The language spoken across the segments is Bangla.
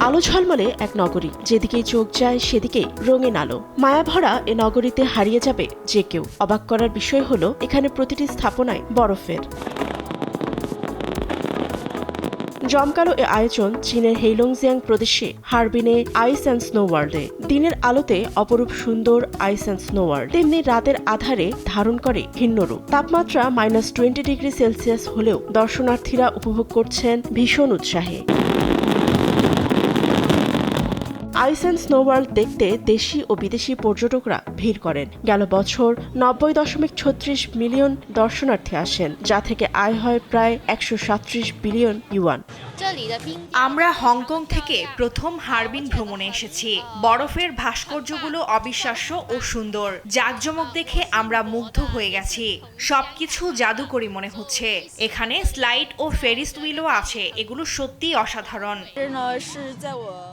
আলো ঝলমলে এক নগরী, যেদিকেই চোখ যায় সেদিকেই রঙিন আলো। মায়াভরা এ নগরীতে হারিয়ে যাবে যে কেউ। অবাক করার বিষয় হলো এখানে প্রতিটি স্থাপনায় বরফের। জমকালো এ আয়োজন চীনের হেইলংজিয়াং প্রদেশে হারবিনে আইস অ্যান্ড স্নো ওয়ার্ল্ডে। দিনের আলোতে অপরূপ সুন্দর আইস অ্যান্ড স্নো ওয়ার্ল্ড, তেমনি রাতের আধারে ধারণ করে ভিন্ন রূপ। তাপমাত্রা -20°C হলেও দর্শনার্থীরা উপভোগ করছেন ভীষণ উৎসাহে। আইস অ্যান্ড স্নো ওয়ার্ল্ড দেখতে দেশি ও বিদেশি পর্যটকরা ভিড় করেন। গেল বছর 90.36 মিলিয়ন দর্শনার্থী আসেন, যা থেকে আয় হয় প্রায় 137 বিলিয়ন ইউয়ান। আমরা হংকং থেকে প্রথম হারবিন ভ্রমণে এসেছি। বরফের ভাস্কর্যগুলো অবিশ্বাস্য ও সুন্দর। জাঁকজমক দেখে আমরা মুগ্ধ হয়ে গেছি। সবকিছু জাদুকরি মনে হচ্ছে। এখানে স্লাইড ও ফেরিস হুইলও আছে, এগুলো সত্যিই অসাধারণ।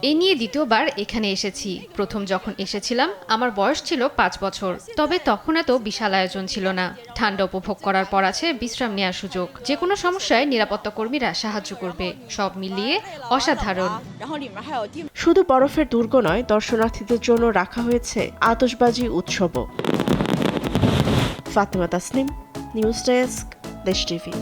এ নিয়ে দ্বিতীয়বার এখানে এসেছি। প্রথম যখন এসেছিলাম আমার বয়স ছিল 5 বছর, তবে তখন এত বিশাল আয়োজন ছিল না। ঠান্ডা উপভোগ করার পর আছে বিশ্রাম নেওয়ার সুযোগ। যে কোনো সমস্যায় নিরাপত্তা কর্মীরা সাহায্য করবে। সব মিলিয়ে অসাধারণ। শুধু বরফের দুর্গ নয়, দর্শনার্থীদের জন্য রাখা হয়েছে আতশবাজি উৎসবও। ফাতেমা তাসনিম, নিউজ ডেস্ক, দেশ টিভি।